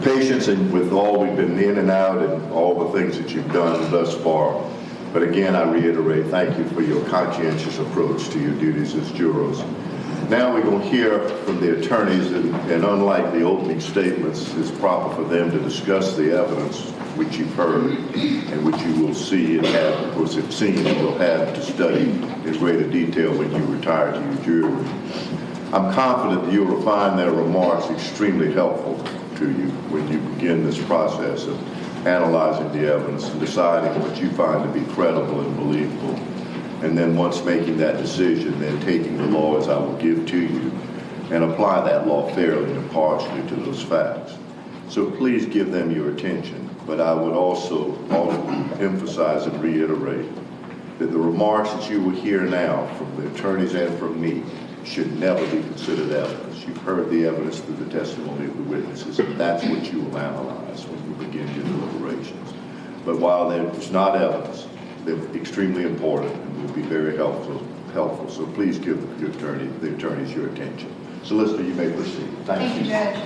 patience and with all we've been in and out and all the things that you've done thus far. But again, I reiterate, thank you for your conscientious approach to your duties as jurors. Now we're going to hear from the attorneys, and unlike the opening statements, it's proper for them to discuss the evidence which you've heard and which you will see and have, of course, have seen and will have to study in greater detail when you retire to your jury. I'm confident that you will find their remarks extremely helpful to you when you begin this process of analyzing the evidence and deciding what you find to be credible and believable. And then once making that decision, then taking the law as I will give to you and apply that law fairly and impartially to those facts. So please give them your attention. But I would also emphasize and reiterate that the remarks that you will hear now from the attorneys and from me should never be considered evidence. You've heard the evidence through the testimony of the witnesses, and that's what you will analyze when you begin your deliberations. But while it's not evidence, they're extremely important and will be very helpful. So please give the attorneys your attention. Solicitor, you may proceed. Thank you. Judge.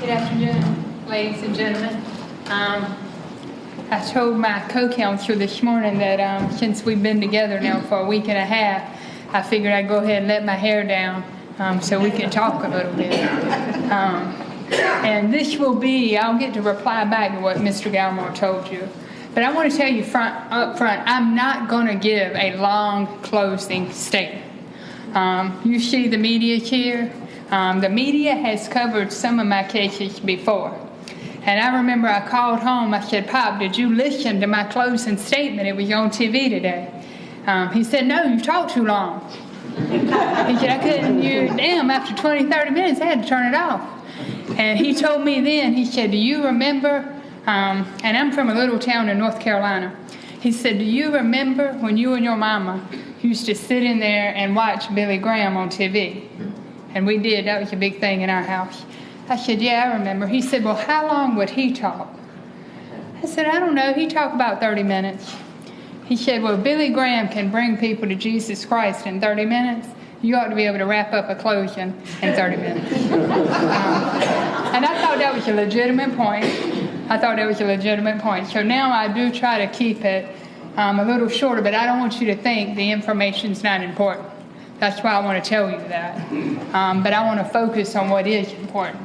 Good afternoon, ladies and gentlemen. I told my co-counsel this morning that since we've been together now for a week and a half, I figured I'd go ahead and let my hair down so we can talk a little bit. And this will be, I'll get to reply back to what Mr. Gallimore told you. But I want to tell you up front, I'm not going to give a long closing statement. You see the media here. The media has covered some of my cases before. And I remember I called home, I said, Pop, did you listen to my closing statement? It was on TV today. He said, no, you talked too long. He said, I couldn't, after 20, 30 minutes, I had to turn it off. And he told me then, he said, do you remember, and I'm from a little town in North Carolina. He said, do you remember when you and your mama used to sit in there and watch Billy Graham on TV? And we did, that was a big thing in our house. I said, yeah, I remember. He said, well, how long would he talk? I said, I don't know. He talked about 30 minutes. He said, well, Billy Graham can bring people to Jesus Christ in 30 minutes. You ought to be able to wrap up a closing in 30 minutes. And I thought that was a legitimate point. So now I do try to keep it a little shorter, but I don't want you to think the information's not important. That's why I want to tell you that. But I want to focus on what is important.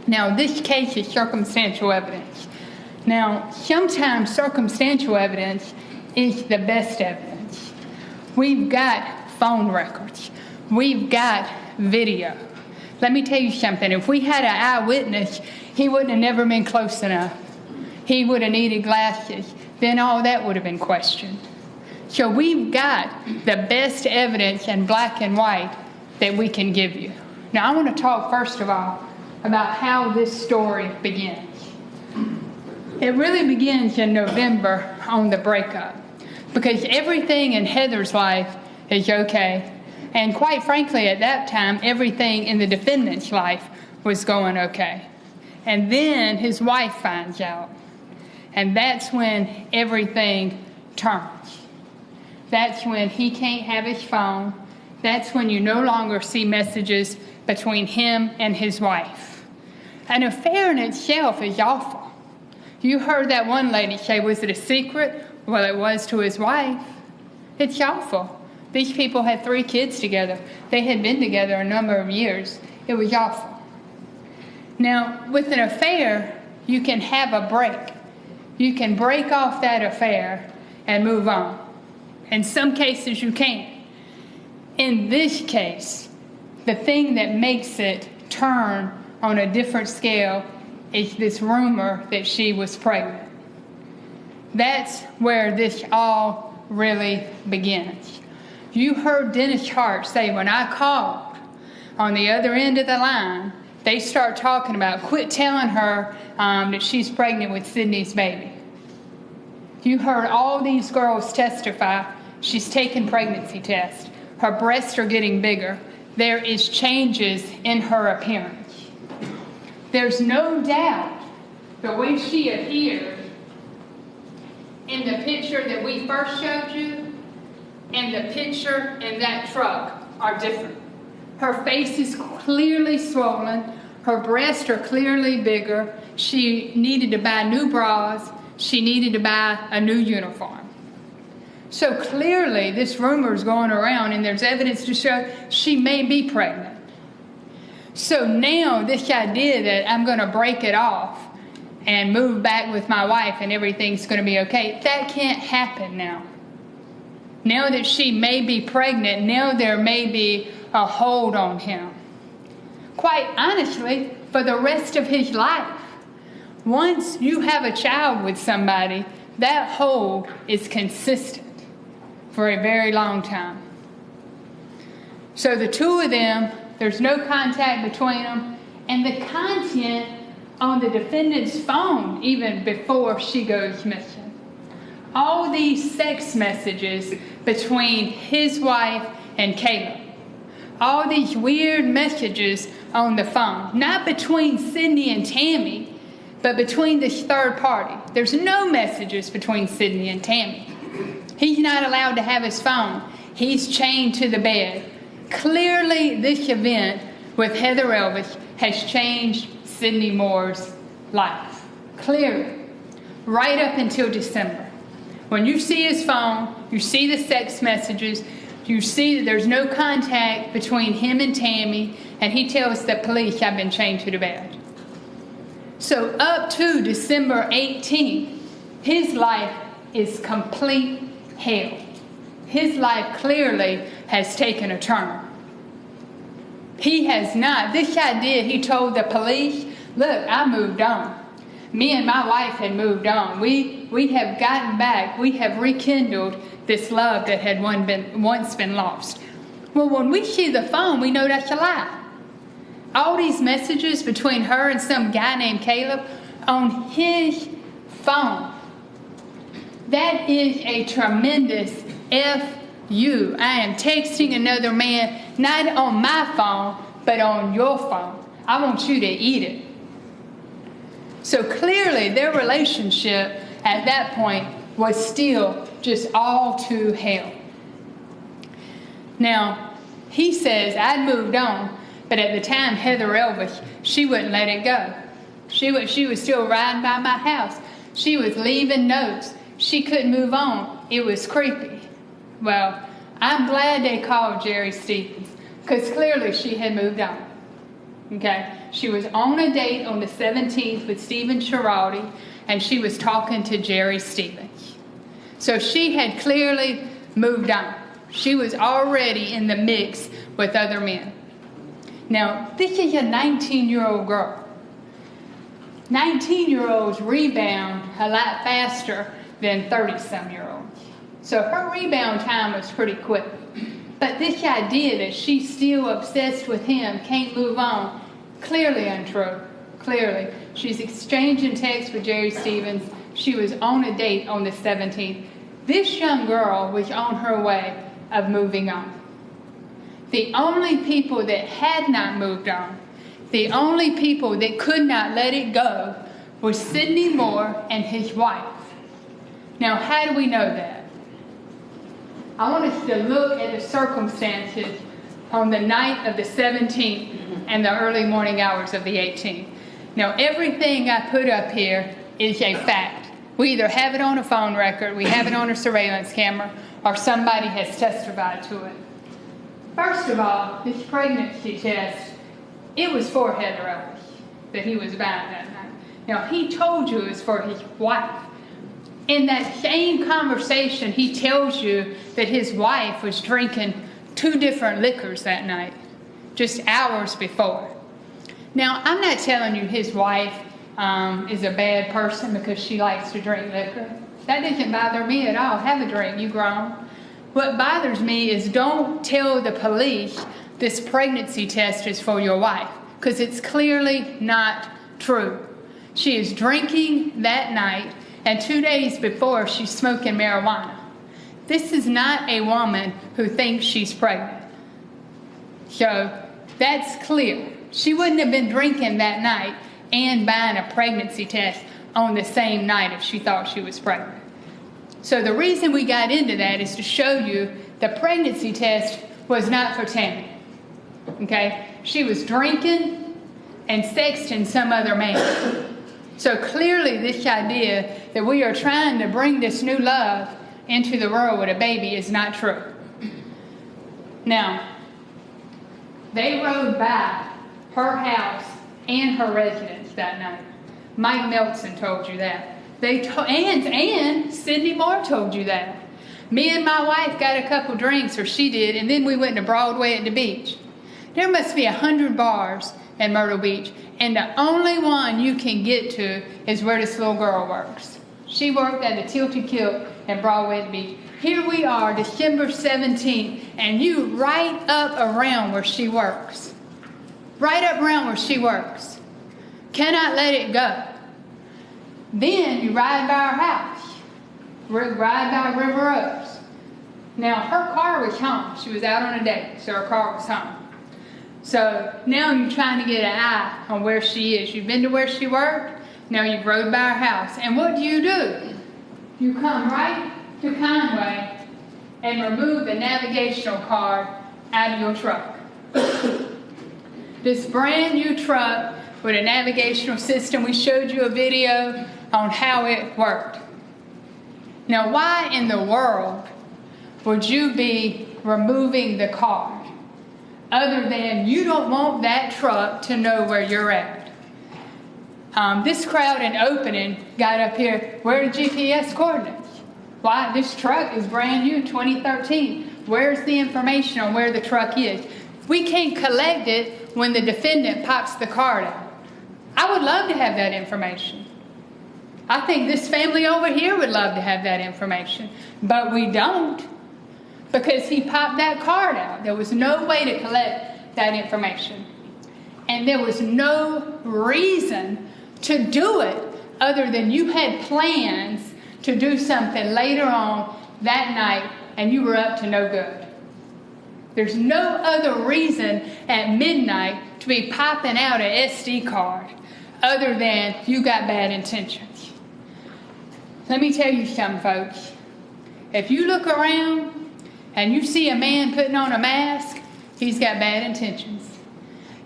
Now, this case is circumstantial evidence. Now, sometimes circumstantial evidence is the best evidence. We've got phone records. We've got video. Let me tell you something. If we had an eyewitness, he wouldn't have never been close enough. He would have needed glasses. Then all that would have been questioned. So we've got the best evidence in black and white that we can give you. Now, I want to talk first of all about how this story begins. It really begins in November on the breakup, because everything in Heather's life is okay. And quite frankly, at that time, everything in the defendant's life was going okay. And then his wife finds out. And that's when everything turns. That's when he can't have his phone. That's when you no longer see messages between him and his wife. An affair in itself is awful. You heard that one lady say, was it a secret? Well, it was to his wife. It's awful. These people had 3 kids together. They had been together a number of years. It was awful. Now, with an affair, you can have a break. You can break off that affair and move on. In some cases, you can't. In this case, the thing that makes it turn on a different scale is this rumor that she was pregnant. That's where this all really begins. You heard Dennis Hart say, when I called on the other end of the line, they start talking about, quit telling her that she's pregnant with Sidney's baby. You heard all these girls testify. She's taking pregnancy tests. Her breasts are getting bigger. There is changes in her appearance. There's no doubt the way she appeared in the picture that we first showed you and the picture in that truck are different. Her face is clearly swollen. Her breasts are clearly bigger. She needed to buy new bras. She needed to buy a new uniform. So clearly this rumor is going around and there's evidence to show she may be pregnant. So now this idea that I'm going to break it off and move back with my wife and everything's going to be okay, that can't happen now. Now that she may be pregnant, now there may be a hold on him. Quite honestly, for the rest of his life. Once you have a child with somebody, that hold is consistent for a very long time. So the two of them, there's no contact between them, and the content on the defendant's phone even before she goes missing. All these sex messages between his wife and Caleb. All these weird messages on the phone, not between Sidney and Tammy, but between this third party. There's no messages between Sidney and Tammy. He's not allowed to have his phone. He's chained to the bed. Clearly, this event with Heather Elvis has changed Sidney Moore's life. Clearly. Right up until December. When you see his phone, you see the sex messages, you see that there's no contact between him and Tammy, and he tells the police, I've been chained to the bed. So up to December 18th, his life is complete hell. His life clearly has taken a turn. He has not. This idea, he told the police, look, I moved on. Me and my wife had moved on. We have gotten back. We have rekindled this love that had once been lost. Well, when we see the phone, we know that's a lie. All these messages between her and some guy named Caleb on his phone. That is a tremendous F-U. I am texting another man, not on my phone, but on your phone. I want you to eat it. So clearly their relationship at that point was still just all to hell. Now, he says, I'd moved on, but at the time, Heather Elvis, she wouldn't let it go. She was still riding by my house. She was leaving notes. She couldn't move on. It was creepy. Well, I'm glad they called Jerry Stevens, because clearly she had moved on. Okay? She was on a date on the 17th with Stephen Girardi, and she was talking to Jerry Stevens. So she had clearly moved on. She was already in the mix with other men. Now, this is a 19-year-old girl. 19-year-olds rebound a lot faster than 30-some-year-olds. So her rebound time was pretty quick. But this idea that she's still obsessed with him, can't move on, clearly untrue. Clearly. She's exchanging texts with Jerry Stevens. She was on a date on the 17th. This young girl was on her way of moving on. The only people that had not moved on, the only people that could not let it go, was Sidney Moore and his wife. Now, how do we know that? I want us to look at the circumstances on the night of the 17th and the early morning hours of the 18th. Now, everything I put up here is a fact. We either have it on a phone record, we have it on a surveillance camera, or somebody has testified to it. First of all, this pregnancy test, it was for Heather Elvis that he was buying that night. Now, he told you it was for his wife. In that same conversation, he tells you that his wife was drinking 2 different liquors that night, just hours before. Now, I'm not telling you his wife is a bad person because she likes to drink liquor. That doesn't bother me at all. Have a drink, you grown. What bothers me is don't tell the police this pregnancy test is for your wife, because it's clearly not true. She is drinking that night, and 2 days before, she's smoking marijuana. This is not a woman who thinks she's pregnant. So that's clear. She wouldn't have been drinking that night and buying a pregnancy test on the same night if she thought she was pregnant. So the reason we got into that is to show you the pregnancy test was not for Tammy. Okay? She was drinking and sexting some other man. So clearly this idea that we are trying to bring this new love into the world with a baby is not true. Now, they rode by her house and her residence that night. Mike Meltson told you that. And Sidney Moore told you that. Me and my wife got a couple drinks, or she did, and then we went to Broadway at the beach. There must be 100 bars in Myrtle Beach, and the only one you can get to is where this little girl works. She worked at the Tilted Kilt at Broadway at the beach. Here we are, December 17th, and you right up around where she works. Right up around where she works. Cannot let it go. Then you ride by our house. Ride by River Oaks. Now, her car was home. She was out on a date, so her car was home. So now you're trying to get an eye on where she is. You've been to where she worked. Now you've rode by her house. And what do? You come right to Conway and remove the navigational card out of your truck. This brand new truck with a navigational system. We showed you a video on how it worked. Now, why in the world would you be removing the card other than you don't want that truck to know where you're at? This crowd in opening got up here, where are the GPS coordinates? Why? This truck is brand new, 2013. Where's the information on where the truck is? We can't collect it when the defendant pops the card out. I would love to have that information. I think this family over here would love to have that information, but we don't, because he popped that card out. There was no way to collect that information. And there was no reason to do it other than you had plans to do something later on that night and you were up to no good. There's no other reason at midnight to be popping out an SD card other than you got bad intentions. Let me tell you something, folks. If you look around and you see a man putting on a mask, he's got bad intentions.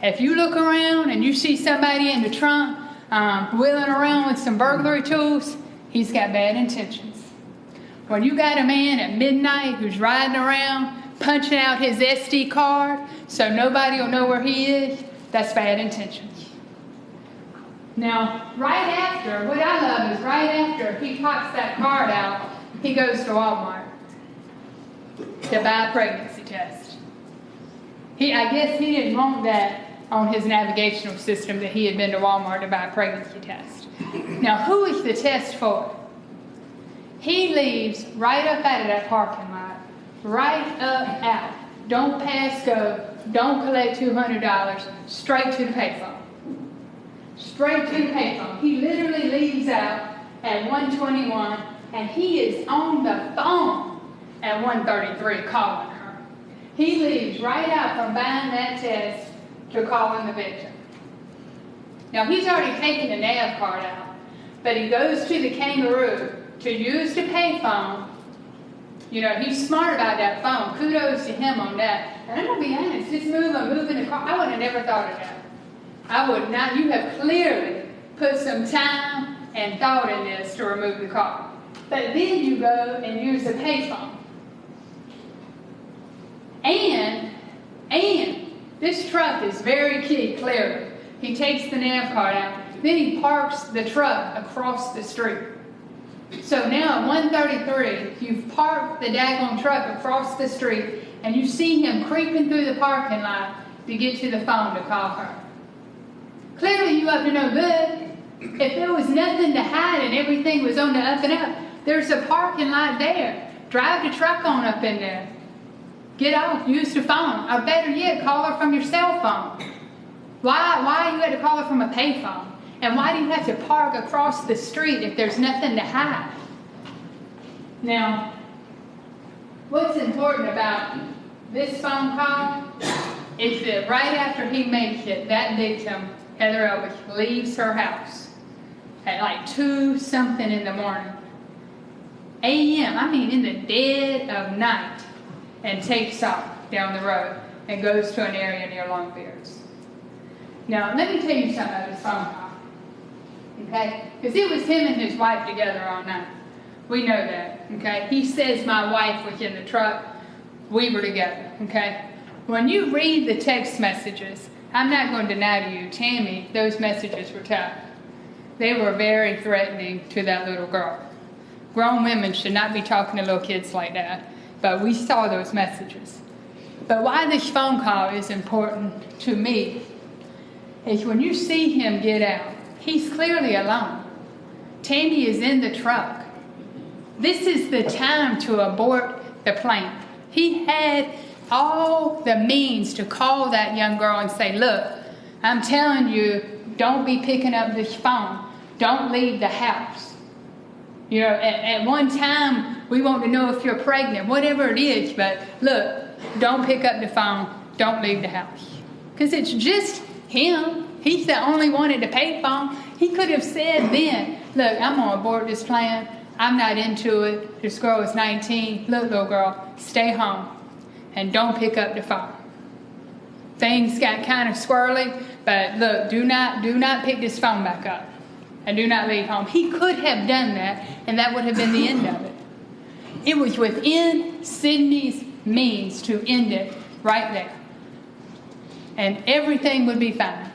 If you look around and you see somebody in the trunk wheeling around with some burglary tools, he's got bad intentions. When you got a man at midnight who's riding around punching out his SD card so nobody will know where he is, that's bad intentions. Now, right after, what I love is right after he pops that card out, he goes to Walmart to buy a pregnancy test. I guess he didn't want that on his navigational system that he had been to Walmart to buy a pregnancy test. Now, who is the test for? He leaves right up out of that parking lot, right up out. Don't pass go, don't collect $200, straight to the payphone. Straight to the payphone. He literally leaves out at 1:21, and he is on the phone at 1:33 calling her. He leaves right out from buying that test to calling the victim. Now, he's already taken the nav card out, but he goes to the Kangaroo to use the payphone. You know, he's smart about that phone. Kudos to him on that. And I'm going to be honest, this move of moving the car, I would have never thought of that. I would not. You have clearly put some time and thought in this to remove the car. But then you go and use the payphone. And this truck is very key, clearly. He takes the nav card out. Then he parks the truck across the street. So now at 1:33, you've parked the daggone truck across the street, and you see him creeping through the parking lot to get to the phone to call her. Clearly you up to no good. If there was nothing to hide and everything was on the up and up, there's a parking lot there. Drive the truck on up in there. Get off, use the phone. Or better yet, call her from your cell phone. Why you had to call her from a payphone? And why do you have to park across the street if there's nothing to hide? Now, what's important about this phone call is that right after he makes it, that victim, Heather Elvis, leaves her house at like 2-something in the morning. A.M., I mean in the dead of night, and takes off down the road. and goes to an area near Longbeards. Now, let me tell you something about this phone call, okay? Because it was him and his wife together all night. We know that, okay? He says my wife was in the truck. We were together, okay? When you read the text messages, I'm not going to deny to you, Tammy, those messages were tough. They were very threatening to that little girl. Grown women should not be talking to little kids like that, but we saw those messages. But why this phone call is important to me is when you see him get out, he's clearly alone. Tammy is in the truck. This is the time to abort the plan. He had all the means to call that young girl and say, look, I'm telling you, don't be picking up this phone. Don't leave the house. You know, at one time, we want to know if you're pregnant, whatever it is, but look, don't pick up the phone. Don't leave the house. Because it's just him. He's the only one at the payphone. He could have said then, look, I'm going to abort this plan. I'm not into it. This girl is 19. Look, little girl, stay home and don't pick up the phone. Things got kind of squirrely, but look, do not pick this phone back up and do not leave home. He could have done that, and that would have been the end of it. It was within Sidney's means to end it right there. And everything would be fine.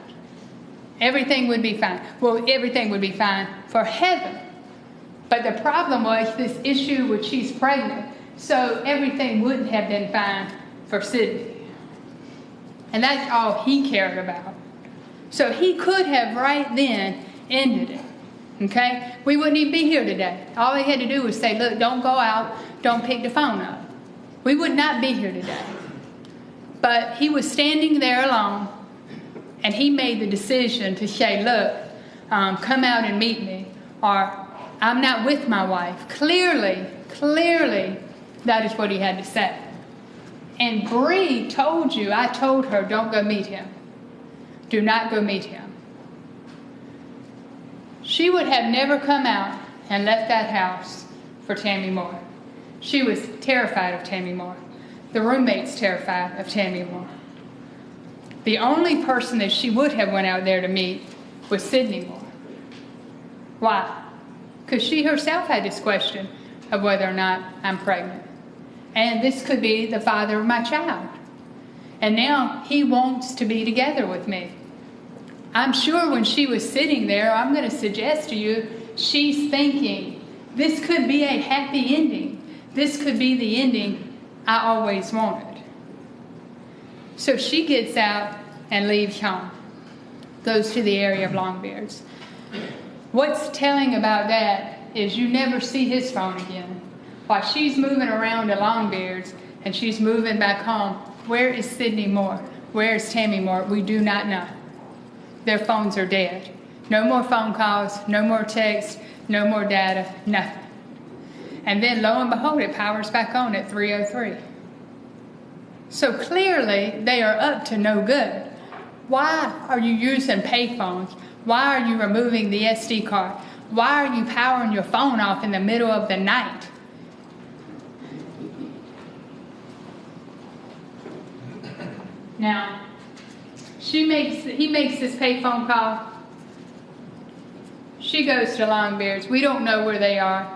Everything would be fine. Well, everything would be fine for Heather. But the problem was this issue with she's pregnant, so everything wouldn't have been fine for Sidney. And that's all he cared about. So he could have right then ended it. Okay? We wouldn't even be here today. All he had to do was say, look, don't go out, don't pick the phone up. We would not be here today. But he was standing there alone, and he made the decision to say, look, come out and meet me, or I'm not with my wife. Clearly, that is what he had to say. And Bree told you, I told her, don't go meet him. Do not go meet him. She would have never come out and left that house for Tammy Moore. She was terrified of Tammy Moore. The roommate's terrified of Tammy Moore. The only person that she would have went out there to meet was Sidney Moore. Why? Because she herself had this question of whether or not I'm pregnant. And this could be the father of my child. And now he wants to be together with me. I'm sure when she was sitting there, I'm going to suggest to you, she's thinking, this could be a happy ending. This could be the ending I always wanted. So she gets out and leaves home, goes to the area of Longbeards. What's telling about that is you never see his phone again. While she's moving around to Longbeards and she's moving back home, where is Sidney Moore? Where is Tammy Moore? We do not know. Their phones are dead. No more phone calls, no more texts, no more data, nothing. And then lo and behold, it powers back on at 3:03. So clearly they are up to no good. Why are you using payphones? Why are you removing the SD card? Why are you powering your phone off in the middle of the night? Now, he makes this payphone call. She goes to Longbeards. We don't know where they are.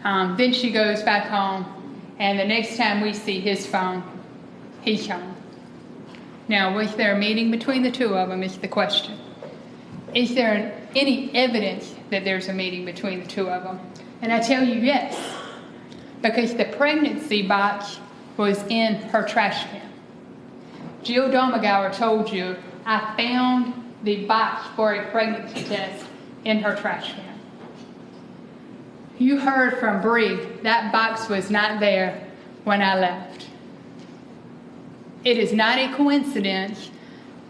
Then she goes back home, and the next time we see his phone, he's home. Now, was there a meeting between the two of them is the question. Is there any evidence that there's a meeting between the two of them? And I tell you yes, because the pregnancy box was in her trash can. Jill Domagauer told you, I found the box for a pregnancy test in her trash can. You heard from Bree, that box was not there when I left. It is not a coincidence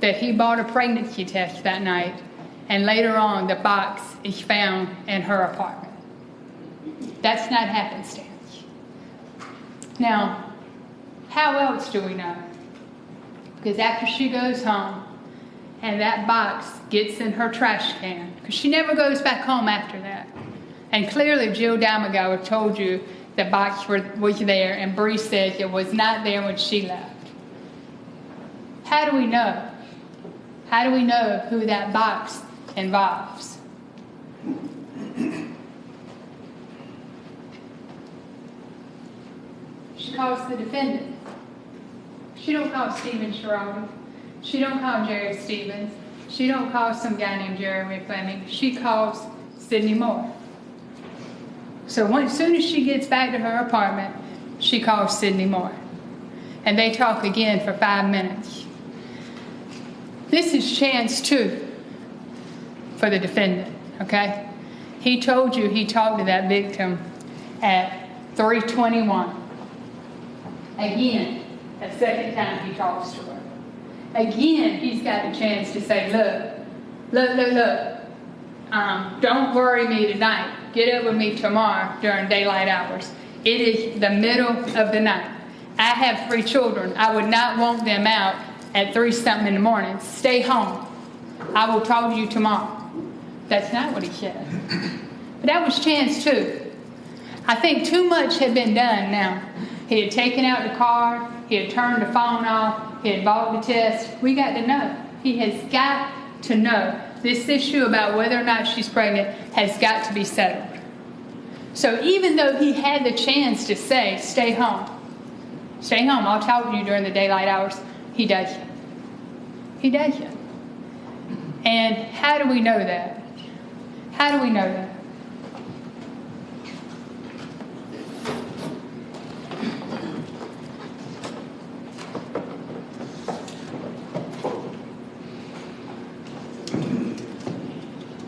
that he bought a pregnancy test that night, and later on the box is found in her apartment. That's not happenstance. Now, how else do we know? Because after she goes home and that box gets in her trash can, because she never goes back home after that. And clearly Jill Domagauer told you the box was there, and Bree said it was not there when she left. How do we know? How do we know who that box involves? She calls the defendant. She don't call Stephen Sherrod. She don't call Jerry Stevens. She don't call some guy named Jeremy Fleming. She calls Sidney Moore. So as soon as she gets back to her apartment, she calls Sidney Moore. And they talk again for 5 minutes. This is chance 2 for the defendant, okay? He told you he talked to that victim at 3:21. Again, the second time he talks to her. Again, he's got a chance to say, look, don't worry me tonight. Get up with me tomorrow during daylight hours. It is the middle of the night. I have 3 children. I would not want them out at 3-something in the morning. Stay home. I will talk to you tomorrow. That's not what he said. But that was chance 2. I think too much had been done now. He had taken out the card. He had turned the phone off. He had bought the test. We got to know. He has got to know. This issue about whether or not she's pregnant has got to be settled. So even though he had the chance to say, stay home, I'll talk to you during the daylight hours, he doesn't. He doesn't. And how do we know that? How do we know that?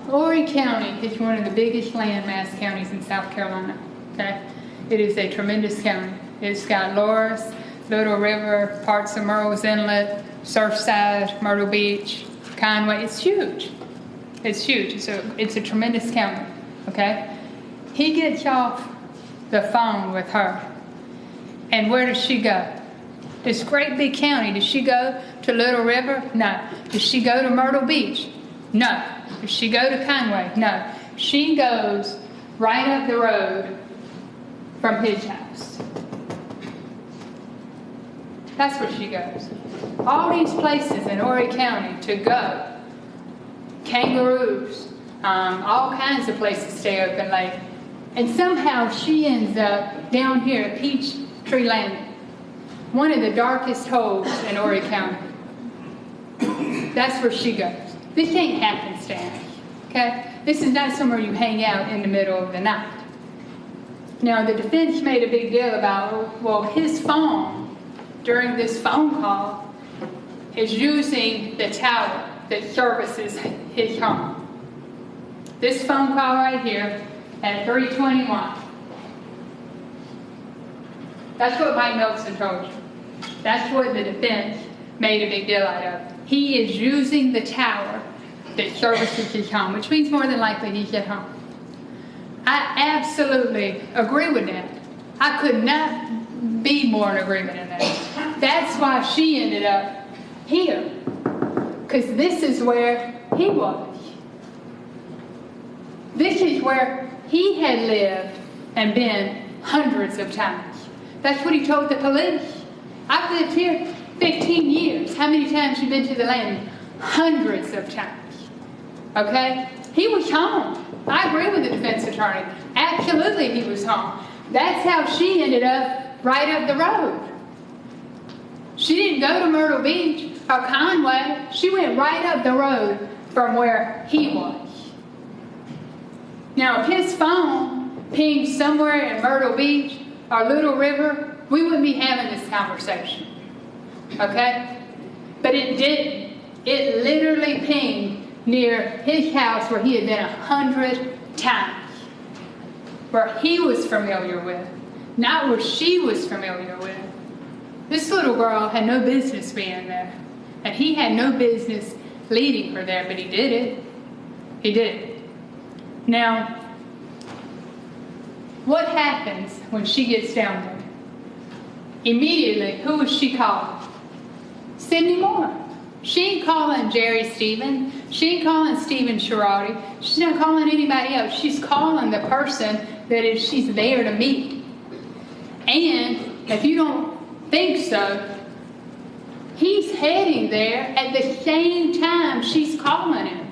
Horry County is one of the biggest landmass counties in South Carolina. Okay? It is a tremendous county. It's got Loris, Little River, parts of Murrells Inlet, Surfside, Myrtle Beach, Conway. It's huge. It's huge. It's a tremendous county. Okay? He gets off the phone with her. And where does she go? This great big county. Does she go to Little River? No. Does she go to Myrtle Beach? No. Does she go to Conway? No. She goes right up the road from his house. That's where she goes. All these places in Horry County to go. Kangaroos. All kinds of places stay open late. And somehow she ends up down here at Peachtree Landing. One of the darkest holes in Horry County. That's where she goes. This ain't happenstance, okay? This is not somewhere you hang out in the middle of the night. Now, the defense made a big deal about, well, his phone, during this phone call, is using the tower that services his home. This phone call right here at 3:21. That's what Mike Nelson told you. That's what the defense made a big deal out of. He is using the tower that services his home, which means more than likely he's at home. I absolutely agree with that. I could not be more in agreement in that. That's why she ended up here. Because this is where he was. This is where he had lived and been hundreds of times. That's what he told the police. I've lived here 15 years. How many times you been to the landing? Hundreds of times. Okay? He was home. I agree with the defense attorney. Absolutely he was home. That's how she ended up right up the road. She didn't go to Myrtle Beach or Conway. She went right up the road from where he was. Now, if his phone pinged somewhere in Myrtle Beach or Little River, we wouldn't be having this conversation. Okay? But it didn't. It literally pinged near his house where he had been 100 times. Where he was familiar with, not where she was familiar with. This little girl had no business being there. And he had no business leading her there, but he did it. He did it. Now, what happens when she gets down there? Immediately, who is she calling? Sidney Moore. She ain't calling Jerry Stevens. She ain't calling Stephen Sherrod. She's not calling anybody else. She's calling the person that she's there to meet. And if you don't think so, He's heading there at the same time she's calling him.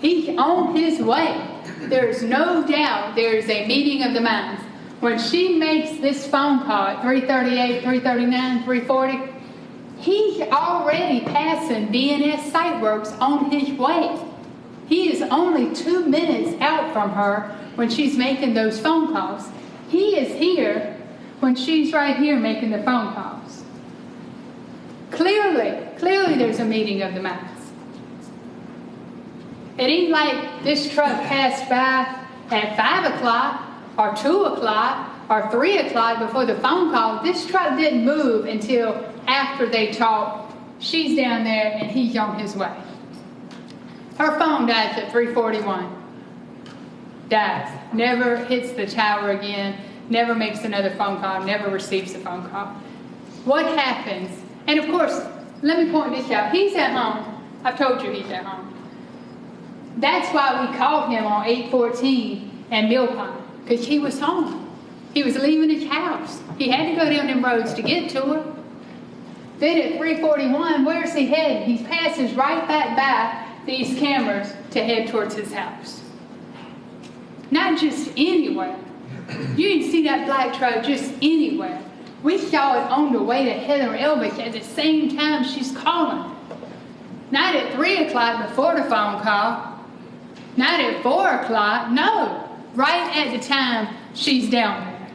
He's on his way. There's no doubt there's a meeting of the minds. When she makes this phone call at 3:38, 3:39, 3:40, he's already passing DNS Siteworks on his way. He is only 2 minutes out from her when she's making those phone calls. He is here when she's right here making the phone calls. Clearly there's a meeting of the minds. It ain't like this truck passed by at 5 o'clock or 2 o'clock or 3 o'clock before the phone call. This truck didn't move until after they talked. She's down there and he's on his way. Her phone dies at 3:41. Dies. Never hits the tower again. Never makes another phone call. Never receives a phone call. What happens? And of course, let me point this out. He's at home. I've told you he's at home. That's why we called him on 814 and Mill Pond, because he was home. He was leaving his house. He had to go down them roads to get to her. Then at 3:41, where's he headed? He passes right back by these cameras to head towards his house. Not just anywhere. You didn't see that black truck just anywhere. We saw it on the way to Heather Elvis at the same time she's calling. Not at 3 o'clock before the phone call. Not at 4 o'clock. No. Right at the time she's down there.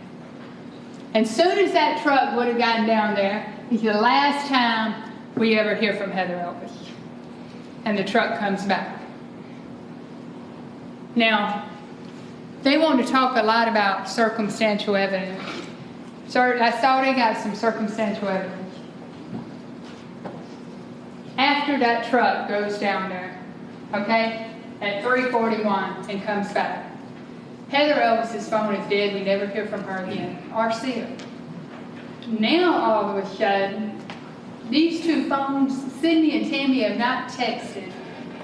And soon as that truck would have gotten down there, it's the last time we ever hear from Heather Elvis. And the truck comes back. Now, they want to talk a lot about circumstantial evidence. So I saw they got some circumstantial evidence. After that truck goes down there, okay, at 3:41 and comes back, Heather Elvis's phone is dead. We never hear from her again or see her. Now, all of a sudden, these two phones, Sidney and Tammy, have not texted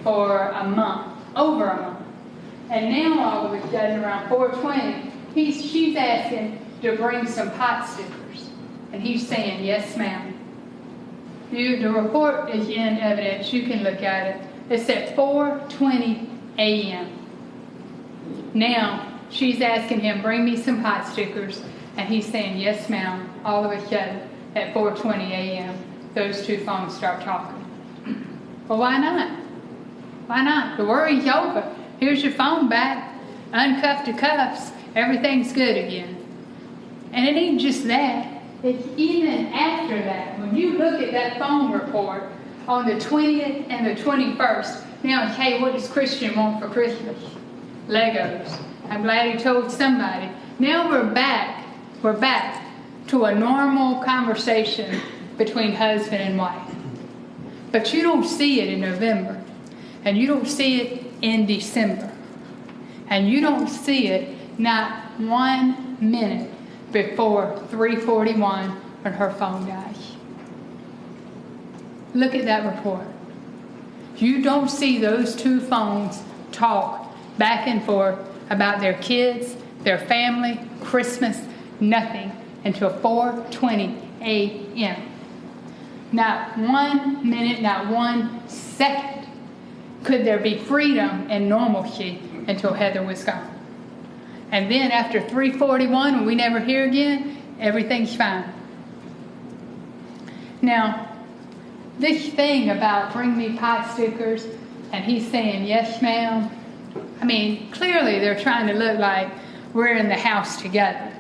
for a month, over a month. And now, all of a sudden, around 4:20, she's asking to bring some pot stickers. And he's saying, yes, ma'am. The report is in evidence. You can look at it. It's at 4:20 a.m. Now, she's asking him, bring me some pot stickers. And he's saying, yes, ma'am. All of a sudden, at 4:20 a.m., those two phones start talking. Well, why not? Why not? The worry's over. Here's your phone back. Uncuffed the cuffs. Everything's good again. And it ain't just that. It's even after that. When you look at that phone report on the 20th and the 21st, now, hey, what does Christian want for Christmas? Legos. I'm glad he told somebody. Now we're back to a normal conversation between husband and wife. But you don't see it in November. And you don't see it in December. And you don't see it not 1 minute before 3:41 when her phone dies. Look at that report. You don't see those two phones talk back and forth about their kids, their family, Christmas, nothing until 4:20 a.m. Not 1 minute, not 1 second could there be freedom and normalcy until Heather was gone. And then after 3:41, when we never hear again, everything's fine. Now, this thing about bring me pot stickers, and he's saying, yes, ma'am. I mean, clearly they're trying to look like we're in the house together.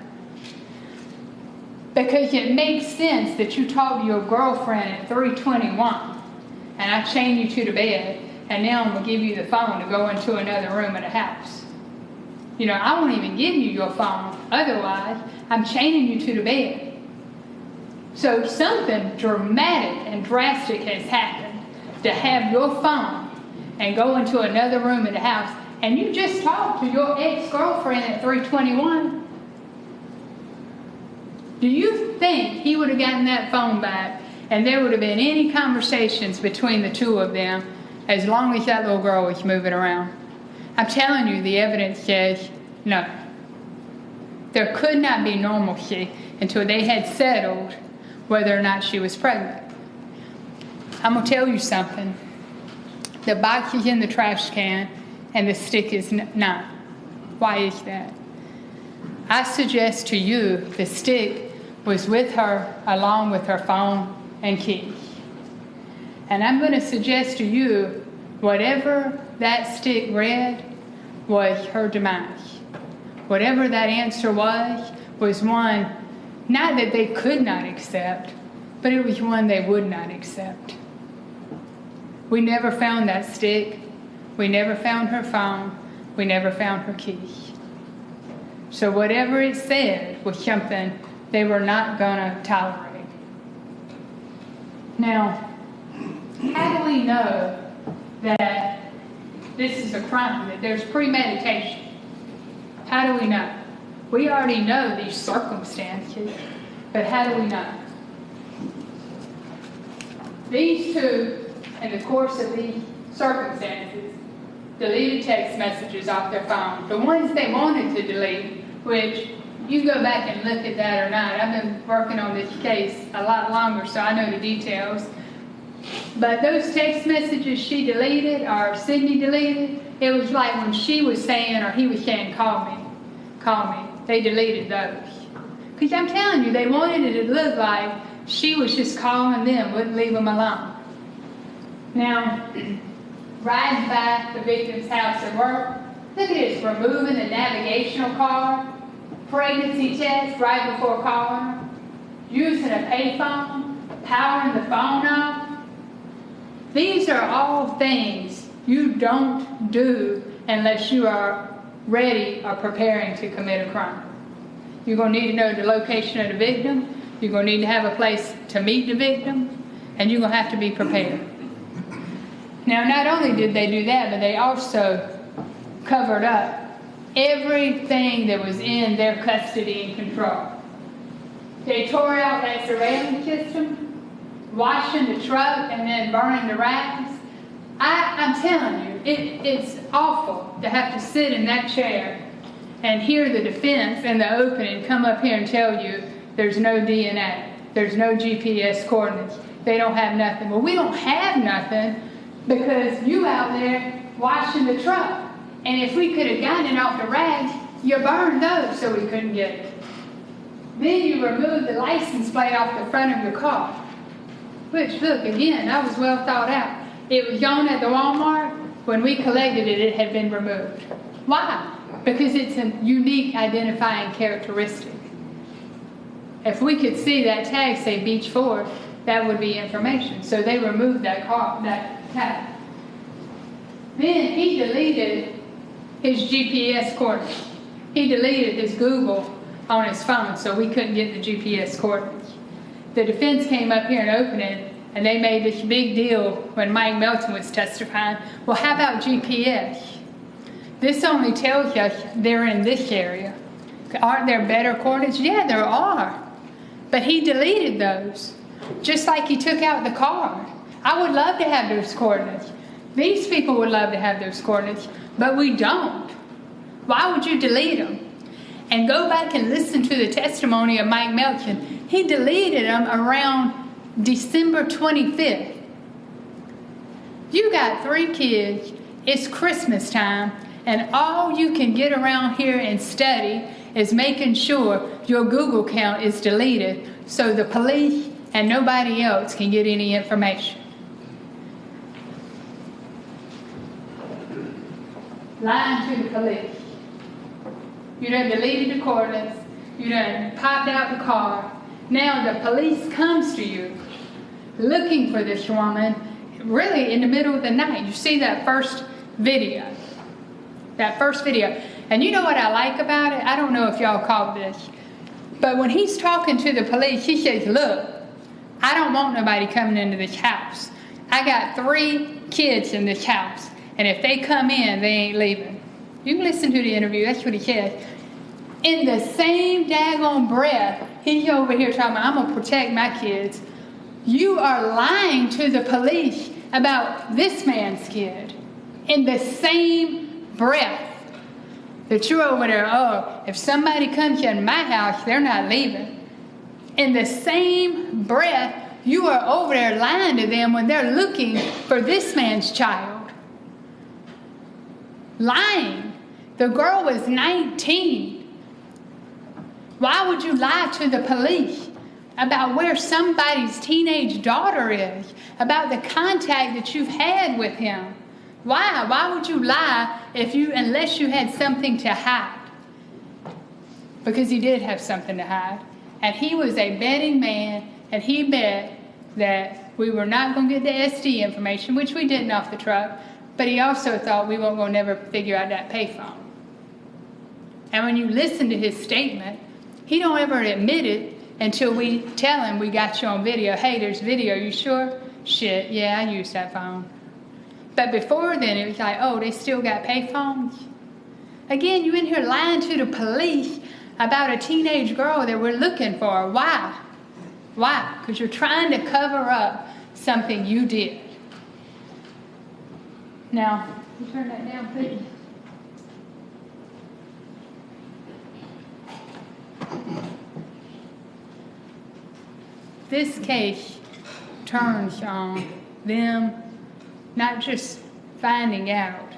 Because it makes sense that you talk to your girlfriend at 3:21, and I chain you to the bed, and now I'm going to give you the phone to go into another room of the house. You know, I won't even give you your phone. Otherwise, I'm chaining you to the bed. So something dramatic and drastic has happened to have your phone and go into another room in the house, and you just talked to your ex-girlfriend at 3:21. Do you think he would have gotten that phone back and there would have been any conversations between the two of them as long as that little girl was moving around? I'm telling you, the evidence says no. There could not be normalcy until they had settled whether or not she was pregnant. I'm going to tell you something. The box is in the trash can and the stick is not. Why is that? I suggest to you the stick was with her along with her phone and keys. And I'm going to suggest to you whatever that stick read was her demise. Whatever that answer was one not that they could not accept, but it was one they would not accept. We never found that stick. We never found her phone. We never found her keys. So whatever it said was something they were not going to tolerate. Now, how do we know that this is a crime, that there's premeditation? How do we know? We already know these circumstances, but how do we know? These two, in the course of these circumstances, deleted text messages off their phone. The ones they wanted to delete, which you go back and look at that or not. I've been working on this case a lot longer, so I know the details. But those text messages she deleted, or Sidney deleted, it was like when she was saying, or he was saying, call me, call me. They deleted those. Because I'm telling you, they wanted it to look like she was just calling them, wouldn't leave them alone. Now, riding by the victim's house at work, look at this, removing the navigational card, pregnancy test right before calling, using a payphone, powering the phone off. These are all things you don't do unless you are ready or preparing to commit a crime. You're going to need to know the location of the victim. You're going to need to have a place to meet the victim. And you're going to have to be prepared. Now, not only did they do that, but they also covered up everything that was in their custody and control. They tore out that surveillance system, washing the truck and then burning the rags. I'm telling you, it's awful to have to sit in that chair and hear the defense in the opening come up here and tell you there's no DNA, there's no GPS coordinates, they don't have nothing. Well, we don't have nothing because you out there washing the truck. And if we could have gotten it off the rags, you burned those so we couldn't get it. Then you removed the license plate off the front of your car. Which, look, again, that was well thought out. It was gone at the Walmart. When we collected it, it had been removed. Why? Because it's a unique identifying characteristic. If we could see that tag say Beach Ford, that would be information. So they removed that tag. Then he deleted his GPS coordinates. He deleted his Google on his phone so we couldn't get the GPS coordinates. The defense came up here and opened it, and they made this big deal when Mike Melton was testifying. Well, how about GPS? This only tells us they're in this area. Aren't there better coordinates? Yeah, there are. But he deleted those, just like he took out the card. I would love to have those coordinates. These people would love to have those coordinates, but we don't. Why would you delete them? And go back and listen to the testimony of Mike Melton. He deleted them around December 25th. You got 3 kids, it's Christmas time, and all you can get around here and study is making sure your Google account is deleted so the police and nobody else can get any information. Lying to the police. You done deleted the coordinates. You done popped out the car. Now the police comes to you looking for this woman really in the middle of the night. You see that first video. And you know what I like about it? I don't know if y'all caught this. But when he's talking to the police, he says, look, I don't want nobody coming into this house. I got 3 kids in this house. And if they come in, they ain't leaving. You can listen to the interview. That's what he said. In the same daggone breath, he's over here talking about, I'm going to protect my kids. You are lying to the police about this man's kid. In the same breath that you're over there, oh, if somebody comes in my house, they're not leaving. In the same breath, you are over there lying to them when they're looking for this man's child. Lying. The girl was 19. Why would you lie to the police about where somebody's teenage daughter is, about the contact that you've had with him? Why? Why would you lie unless you had something to hide? Because he did have something to hide. And he was a betting man, and he bet that we were not going to get the SD information, which we didn't off the truck, but he also thought we weren't going to never figure out that payphone. And when you listen to his statement, he don't ever admit it until we tell him we got you on video. Hey, there's video, you sure? Shit, yeah, I used that phone. But before then, it was like, oh, they still got payphones? Again, you in here lying to the police about a teenage girl that we're looking for. Why? Why? Because you're trying to cover up something you did. Now, you turn that down, please. This case turns on them not just finding out,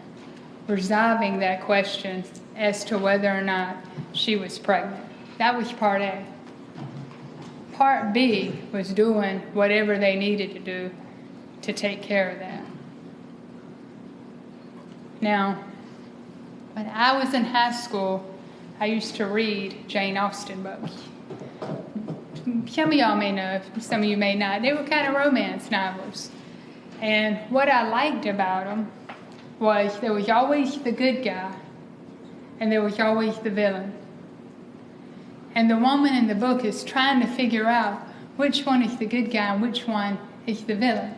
resolving that question as to whether or not she was pregnant. That was part A. Part B was doing whatever they needed to do to take care of that. Now, when I was in high school, I used to read Jane Austen books. Some of y'all may know, some of you may not. They were kind of romance novels. And what I liked about them was there was always the good guy and there was always the villain. And the woman in the book is trying to figure out which one is the good guy and which one is the villain.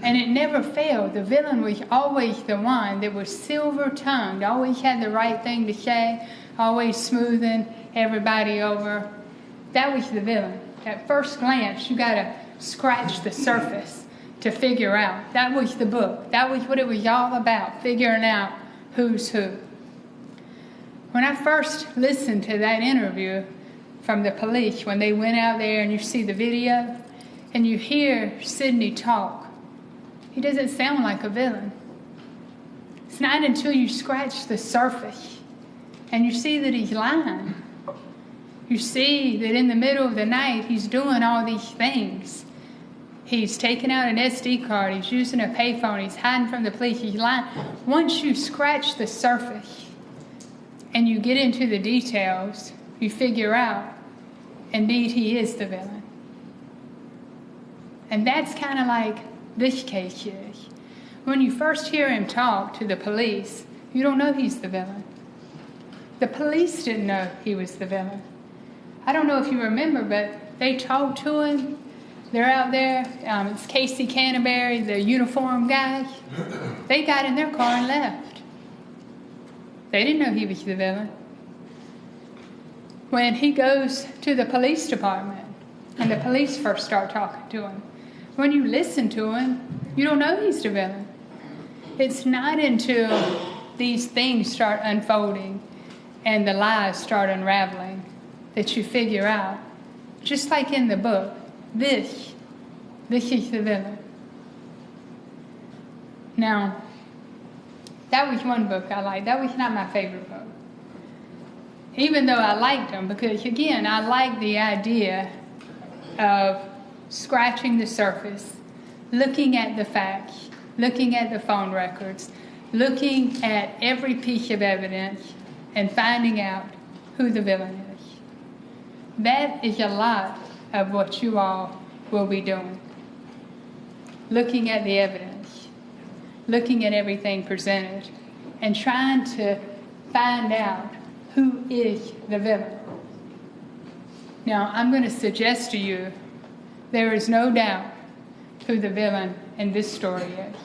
And it never failed. The villain was always the one that was silver-tongued, always had the right thing to say, always smoothing everybody over. That was the villain. At first glance, you got to scratch the surface to figure out. That was the book. That was what it was all about, figuring out who's who. When I first listened to that interview from the police, when they went out there and you see the video and you hear Sidney talk, he doesn't sound like a villain. It's not until you scratch the surface and you see that he's lying. You see that in the middle of the night, he's doing all these things. He's taking out an SD card. He's using a payphone. He's hiding from the police. He's lying. Once you scratch the surface and you get into the details, you figure out, indeed, he is the villain. And that's kind of like this case is. When you first hear him talk to the police, you don't know he's the villain. The police didn't know he was the villain. I don't know if you remember, but they talked to him. They're out there. It's Casey Canterbury, the uniform guy. They got in their car and left. They didn't know he was the villain. When he goes to the police department and the police first start talking to him, when you listen to him, you don't know he's the villain. It's not until these things start unfolding and the lies start unraveling that you figure out, just like in the book, this is the villain. Now, that was one book I liked. That was not my favorite book. Even though I liked them, because again, I like the idea of scratching the surface, looking at the facts, looking at the phone records, looking at every piece of evidence, and finding out who the villain is. That is a lot of what you all will be doing. Looking at the evidence, looking at everything presented, and trying to find out who is the villain. Now, I'm going to suggest to you there is no doubt who the villain in this story is.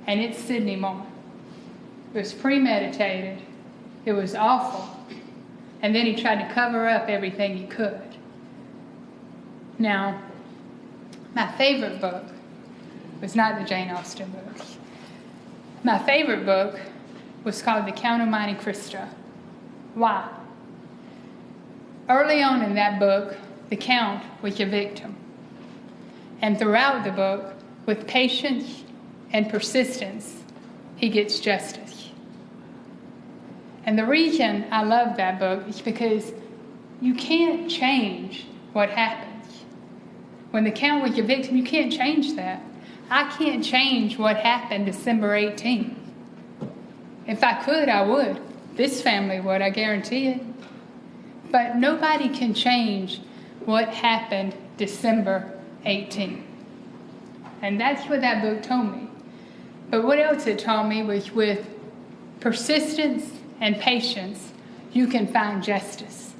And it's Sidney Moore. It was premeditated. It was awful. And then he tried to cover up everything he could. Now, my favorite book was not the Jane Austen books. My favorite book was called The Count of Monte Cristo. Why? Early on in that book, the Count was a victim. And throughout the book, with patience and persistence, he gets justice. And the reason I love that book is because you can't change what happens. When the count was your victim, you can't change that. I can't change what happened December 18th. If I could, I would. This family would, I guarantee it. But nobody can change what happened December 18th. And that's what that book told me. But what else it taught me was with persistence and patience, you can find justice.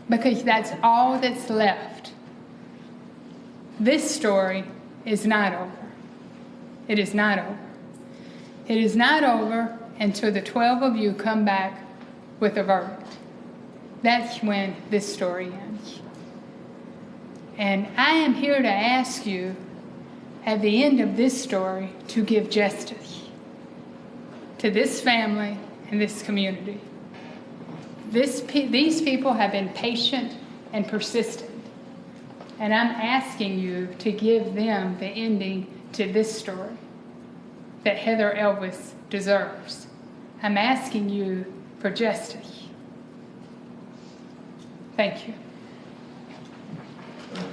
Because that's all that's left. This story is not over. It is not over. It is not over until the 12 of you come back with a verdict. That's when this story ends. And I am here to ask you at the end of this story to give justice to this family and this community. These people have been patient and persistent. And I'm asking you to give them the ending to this story that Heather Elvis deserves. I'm asking you for justice. Thank you.